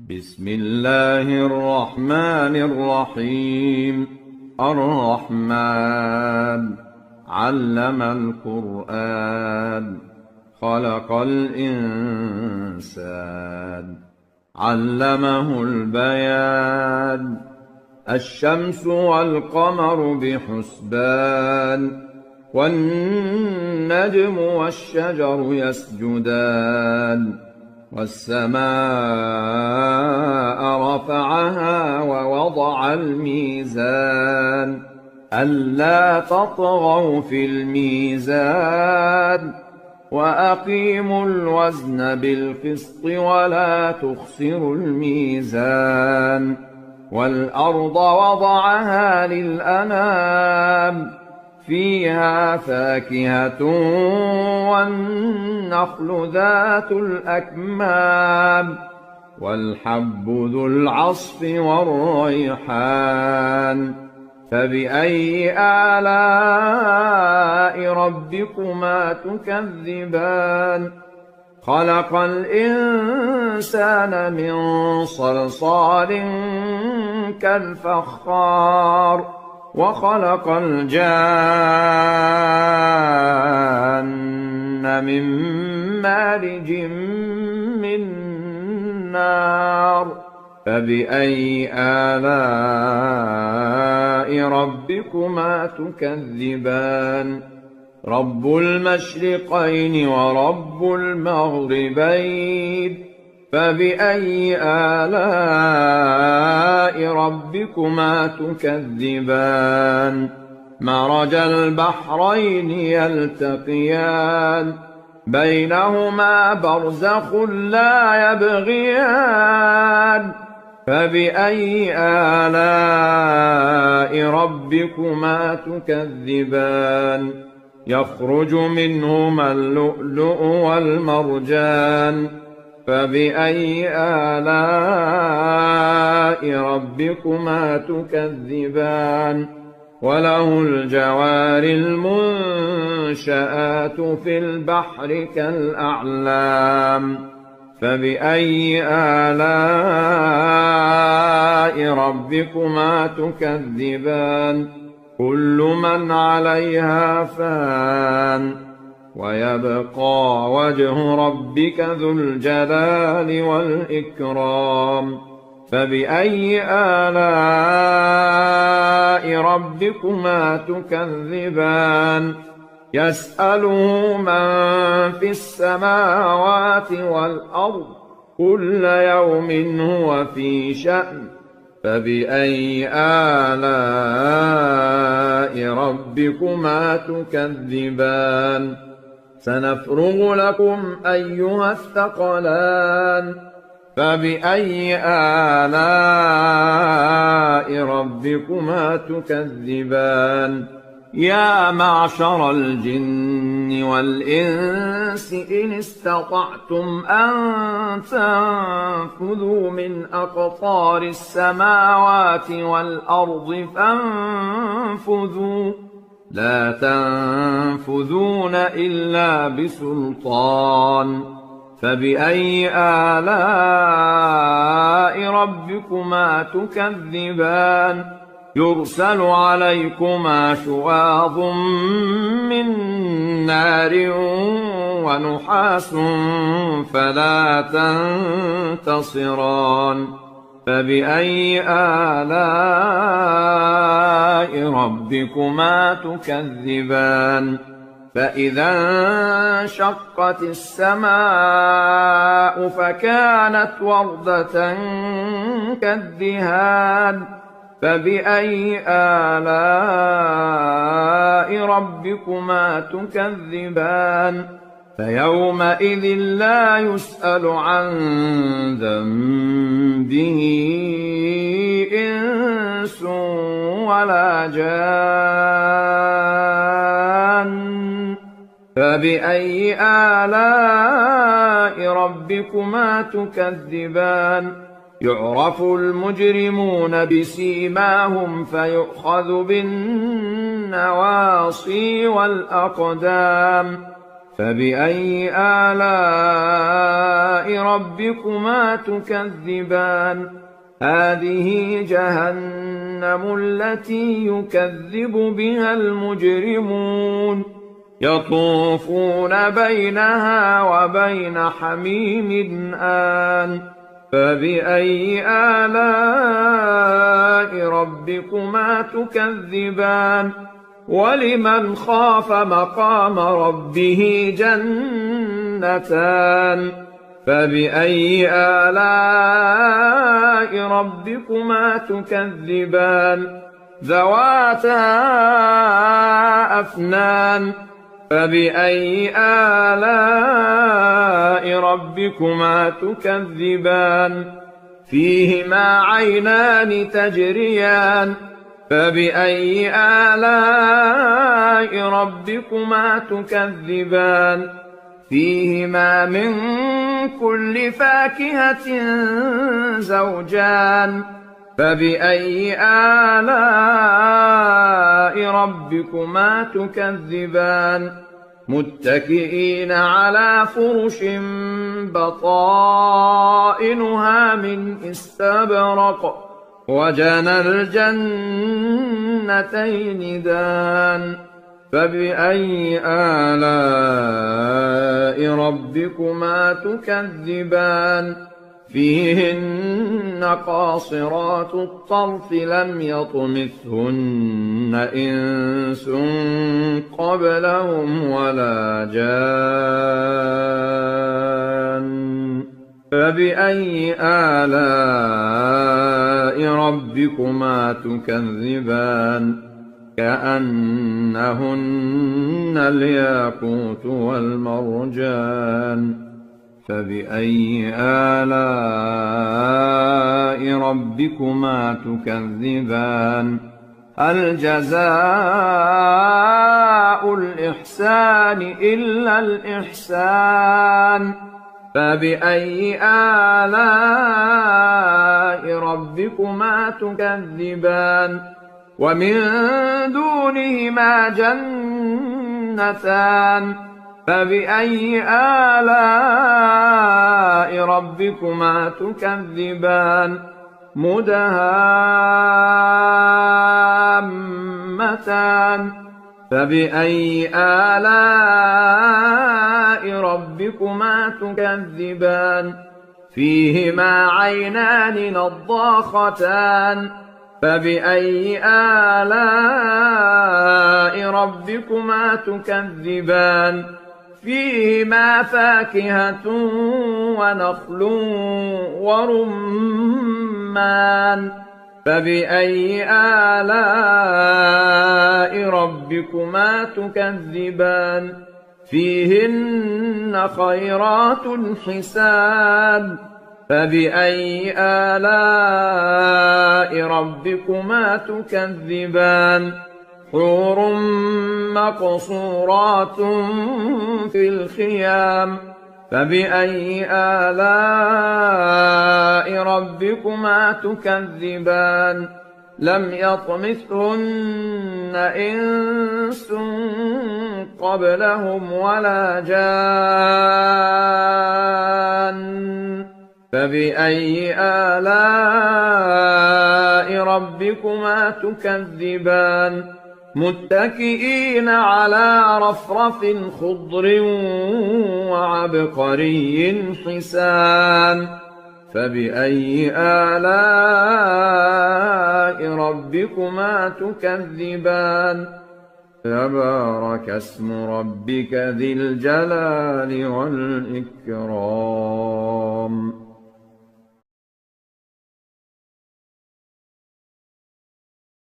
بسم الله الرحمن الرحيم. الرحمن علم القرآن، خلق الإنسان، علمه البيان. الشمس والقمر بحسبان، والنجم والشجر يسجدان. والسماء رفعها ووضع الميزان، ألا تطغوا في الميزان، وأقيموا الوزن بالقسط ولا تخسروا الميزان. والأرض وضعها للأنام، فيها فاكهة والنخل ذات الأكمام، والحب ذو العصف والريحان. فبأي آلاء ربكما تكذبان؟ خلق الإنسان من صلصال كالفخار، وخلق الجان من مارج من نار. فبأي آلاء ربكما تكذبان؟ رب المشرقين ورب المغربين، فبأي آلاء ربكما تكذبان؟ مرج البحرين يلتقيان، بينهما برزخ لا يبغيان. فبأي آلاء ربكما تكذبان؟ يخرج منهما اللؤلؤ والمرجان. فبأي آلاء ربكما تكذبان؟ وله الجوار المنشآت في البحر كالأعلام. فبأي آلاء ربكما تكذبان؟ كل من عليها فان، ويبقى وجه ربك ذو الجلال والإكرام. فبأي آلاء ربكما تكذبان؟ يسأله من في السماوات والأرض، كل يوم هو في شأن. فبأي آلاء ربكما تكذبان؟ سنفرغ لكم أيها الثقلان. فبأي آلاء ربكما تكذبان؟ يا معشر الجن والإنس إن استطعتم أن تنفذوا من أقطار السماوات والأرض فانفذوا، لا تنفذون إلا بسلطان. فبأي آلاء ربكما تكذبان؟ يرسل عليكما شواظ من نار ونحاس فلا تنتصران. فبأي آلاء ربكما تكذبان؟ فإذا انشقت السماء فكانت وردة كالدهان. فبأي آلاء ربكما تكذبان؟ فيومئذ لا يسأل عن ذنبه إنس ولا جان. فبأي آلاء ربكما تكذبان؟ يعرف المجرمون بسيماهم فيؤخذ بالنواصي والأقدام. فبأي آلاء ربكما تكذبان هذه جهنم التي يكذب بها المجرمون يطوفون بينها وبين حميم آن فبأي آلاء ربكما تكذبان ولمن خاف مقام ربه جنتان فبأي آلاء ربكما تكذبان ذواتا أفنان فبأي آلاء ربكما تكذبان فيهما عينان تجريان فبأي آلاء ربكما تكذبان فيهما من كل فاكهة زوجان فبأي آلاء ربكما تكذبان متكئين على فرش بطائنها من استبرق وجنى الجنتين دان فبأي آلاء ربكما تكذبان فيهن قاصرات الطرف لم يطمثهن إنس قبلهم ولا جان فبأي آلاء ربكما تكذبان كأنهن الياقوت والمرجان فبأي آلاء ربكما تكذبان هل جزاء الإحسان إلا الإحسان فبأي آلاء ربكما تكذبان ومن دونهما جنتان فبأي آلاء ربكما تكذبان مدهامتان فبأي آلاء ربكما تكذبان فيهما عينان نضاختان فبأي آلاء ربكما تكذبان فيهما فاكهة ونخل ورمان فبأي آلاء ربكما تكذبان فيهن خيرات حسان فبأي آلاء ربكما تكذبان حور مقصورات في الخيام فبأي آلاء ربكما تكذبان لم يطمثهن إنس قبلهم ولا جان فبأي آلاء ربكما تكذبان متكئين على رفرف خضر وعبقري حسان فبأي آلاء ربكما تكذبان تبارك اسم ربك ذي الجلال والإكرام